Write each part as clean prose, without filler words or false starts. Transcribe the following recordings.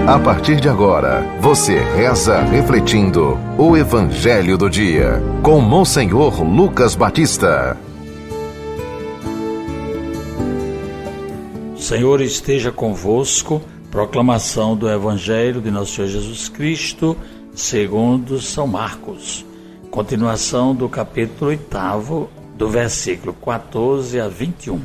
A partir de agora, você reza refletindo o Evangelho do Dia, com Monsenhor Lucas Batista. O Senhor esteja convosco. Proclamação do Evangelho de Nosso Senhor Jesus Cristo, segundo São Marcos. Continuação do capítulo 8, do versículo 14 a 21.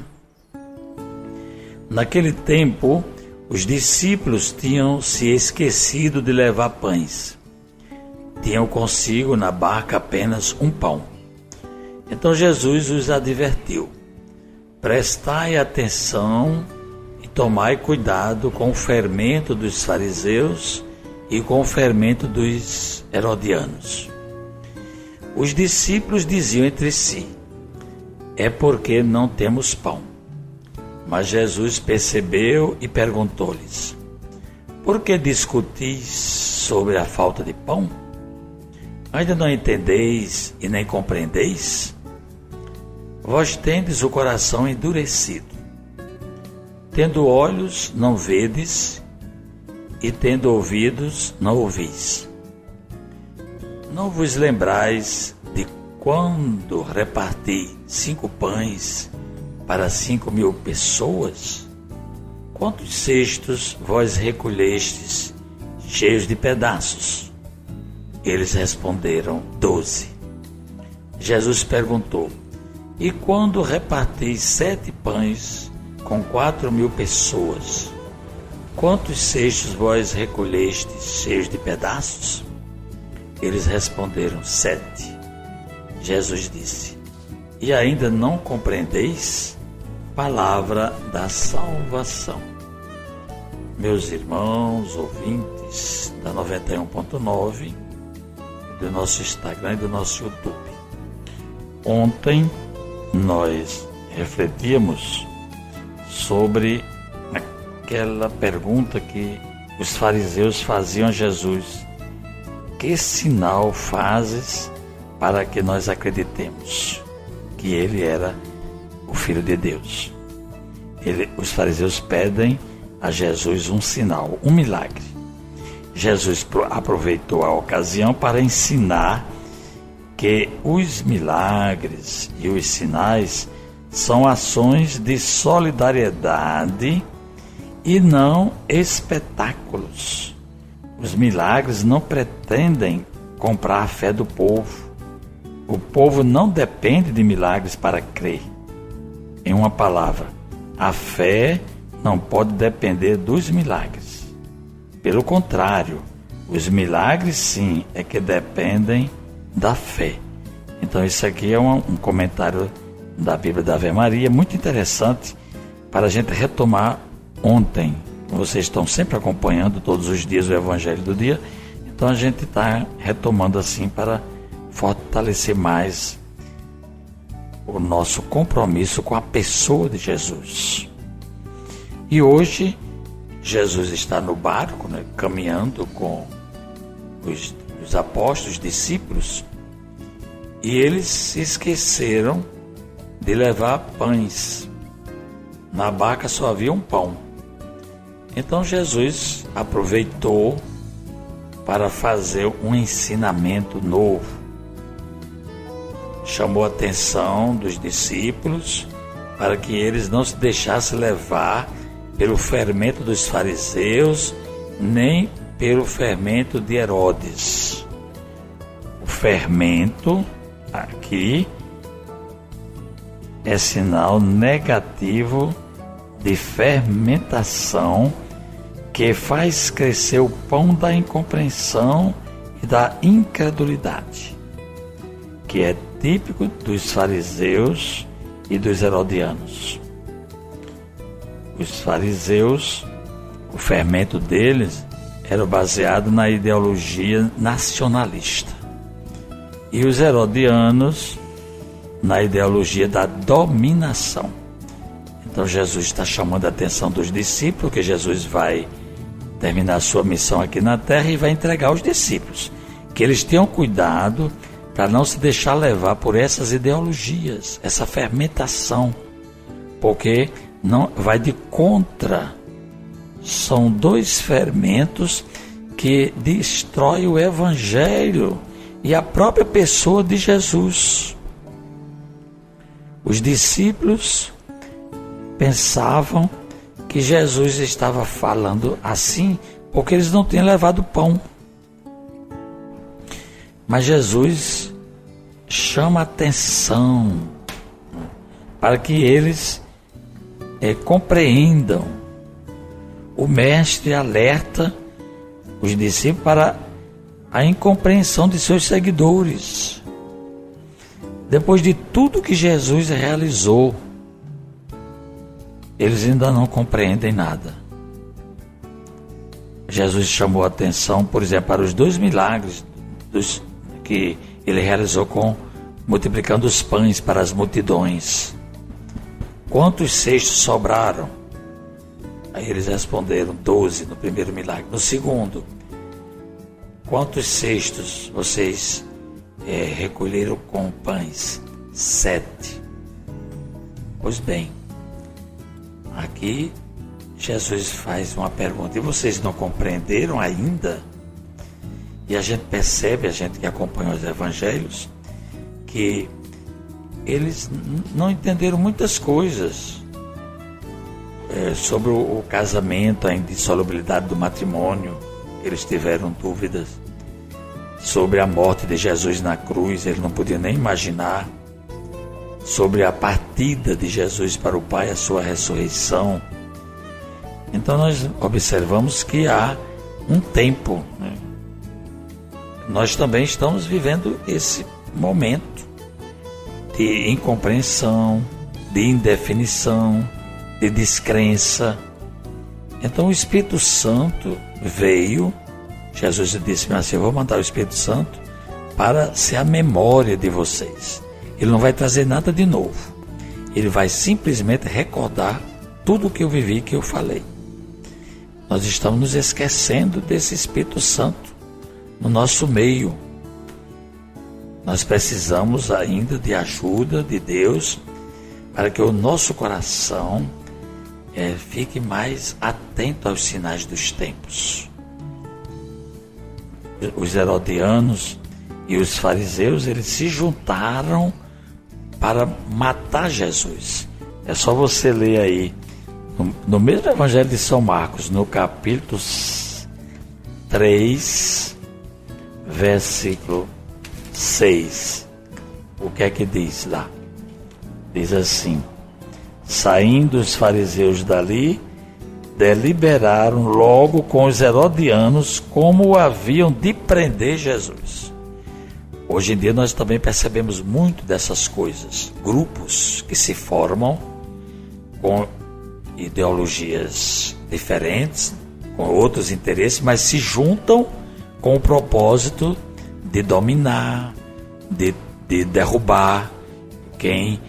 Naquele tempo, os discípulos tinham se esquecido de levar pães. Tinham consigo na barca apenas um pão. Então Jesus os advertiu: prestai atenção e tomai cuidado com o fermento dos fariseus e com o fermento dos herodianos. Os discípulos diziam entre si: é porque não temos pão. Mas Jesus percebeu e perguntou-lhes: por que discutis sobre a falta de pão? Ainda não entendeis e nem compreendeis? Vós tendes o coração endurecido. Tendo olhos, não vedes, e tendo ouvidos, não ouvis. Não vos lembrais de quando reparti 5 pães para 5.000 pessoas? Quantos cestos vós recolhestes, cheios de pedaços? Eles responderam: 12. Jesus perguntou: e quando reparti 7 pães com 4.000 pessoas, quantos cestos vós recolhestes, cheios de pedaços? Eles responderam: 7. Jesus disse: e ainda não compreendeis? Palavra da salvação. Meus irmãos, ouvintes da 91.9, do nosso Instagram e do nosso YouTube. Ontem nós refletíamos sobre aquela pergunta que os fariseus faziam a Jesus: que sinal fazes para que nós acreditemos que ele era o Filho de Deus? Os fariseus pedem a Jesus um sinal, um milagre. Jesus aproveitou a ocasião para ensinar que os milagres e os sinais são ações de solidariedade e não espetáculos. Os milagres não pretendem comprar a fé do povo. O povo não depende de milagres para crer. Em uma palavra, a fé não pode depender dos milagres. Pelo contrário, os milagres sim é que dependem da fé. Então isso aqui é um comentário da Bíblia da Ave Maria muito interessante para a gente retomar ontem. Vocês estão sempre acompanhando todos os dias o Evangelho do Dia, então a gente está retomando assim para fortalecer mais o nosso compromisso com a pessoa de Jesus. E hoje Jesus está no barco, caminhando com os apóstolos, os discípulos, e eles se esqueceram de levar pães. Na barca só havia um pão. Então Jesus aproveitou para fazer um ensinamento novo. Chamou a atenção dos discípulos para que eles não se deixassem levar pelo fermento dos fariseus, nem pelo fermento de Herodes. O fermento aqui é sinal negativo de fermentação que faz crescer o pão da incompreensão e da incredulidade, que é típico dos fariseus e dos herodianos. Os fariseus, o fermento deles era baseado na ideologia nacionalista, e os herodianos na ideologia da dominação. Então Jesus está chamando a atenção dos discípulos, que Jesus vai terminar a sua missão aqui na terra e vai entregar aos discípulos, que eles tenham cuidado para não se deixar levar por essas ideologias, essa fermentação, porque não vai de contra são dois fermentos que destroem o Evangelho e a própria pessoa de Jesus. Os discípulos pensavam que Jesus estava falando assim porque eles não tinham levado pão. Mas Jesus chama atenção para que eles compreendam. O mestre alerta os discípulos para a incompreensão de seus seguidores. Depois de tudo que Jesus realizou, eles ainda não compreendem nada. Jesus chamou a atenção, por exemplo, para os 2 milagres que ele realizou multiplicando os pães para as multidões. Quantos cestos sobraram? Aí eles responderam 12 no primeiro milagre. No segundo, quantos cestos vocês recolheram com pães? 7. Pois bem, aqui Jesus faz uma pergunta: e vocês não compreenderam ainda? E a gente percebe, a gente que acompanha os evangelhos, que eles não entenderam muitas coisas sobre o casamento, a indissolubilidade do matrimônio. Eles tiveram dúvidas sobre a morte de Jesus na cruz, eles não podiam nem imaginar. Sobre a partida de Jesus para o Pai, a sua ressurreição. Então nós observamos que há um tempo, né? Nós também estamos vivendo esse momento de incompreensão, de indefinição, de descrença. Então o Espírito Santo veio, Jesus disse assim: eu vou mandar o Espírito Santo para ser a memória de vocês. Ele não vai trazer nada de novo, ele vai simplesmente recordar tudo o que eu vivi, que eu falei. Nós estamos nos esquecendo desse Espírito Santo no nosso meio. Nós precisamos ainda de ajuda de Deus para que o nosso coração fique mais atento aos sinais dos tempos. Os herodianos e os fariseus, eles se juntaram para matar Jesus. É só você ler aí no mesmo Evangelho de São Marcos, no capítulo 3, versículo 6. O que é que diz lá? Diz assim: saindo os fariseus dali, deliberaram logo com os herodianos como haviam de prender Jesus. Hoje em dia nós também percebemos muito dessas coisas. Grupos que se formam com ideologias diferentes, com outros interesses, mas se juntam com o propósito de dominar, de derrubar quem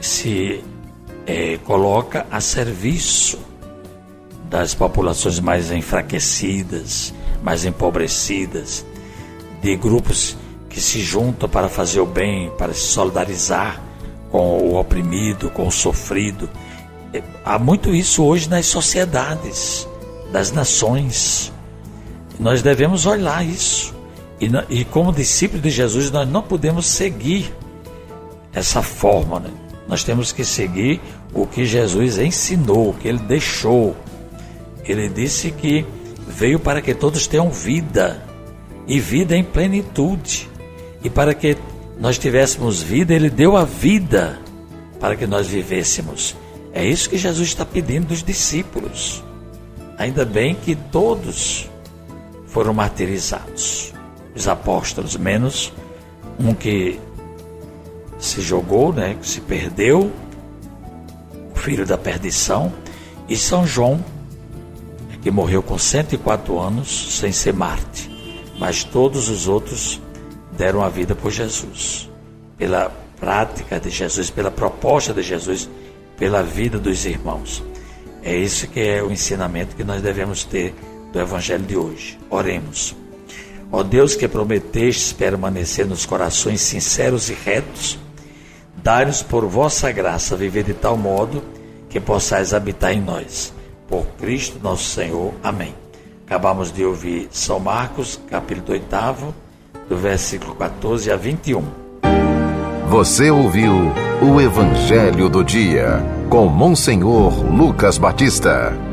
se coloca a serviço das populações mais enfraquecidas, mais empobrecidas, de grupos que se juntam para fazer o bem, para se solidarizar com o oprimido, com o sofrido. Há muito isso hoje nas sociedades, das nações. Nós devemos olhar isso. E como discípulos de Jesus, nós não podemos seguir essa forma, né? Nós temos que seguir o que Jesus ensinou, o que ele deixou. Ele disse que veio para que todos tenham vida, e vida em plenitude. E para que nós tivéssemos vida, ele deu a vida para que nós vivêssemos. É isso que Jesus está pedindo dos discípulos. Ainda bem que todos foram martirizados. Os apóstolos, menos um que se jogou, né, que se perdeu, o filho da perdição, e São João, que morreu com 104 anos sem ser Marte. Mas todos os outros deram a vida por Jesus, pela prática de Jesus, pela proposta de Jesus, pela vida dos irmãos. É isso que é o ensinamento que nós devemos ter do Evangelho de hoje. Oremos. Ó Deus, que prometestes permanecer nos corações sinceros e retos, dai-nos por vossa graça viver de tal modo que possais habitar em nós. por Cristo nosso Senhor. Amém. Acabamos de ouvir São Marcos, capítulo 8, do versículo 14 a 21. Você ouviu o Evangelho do Dia, com Monsenhor Lucas Batista.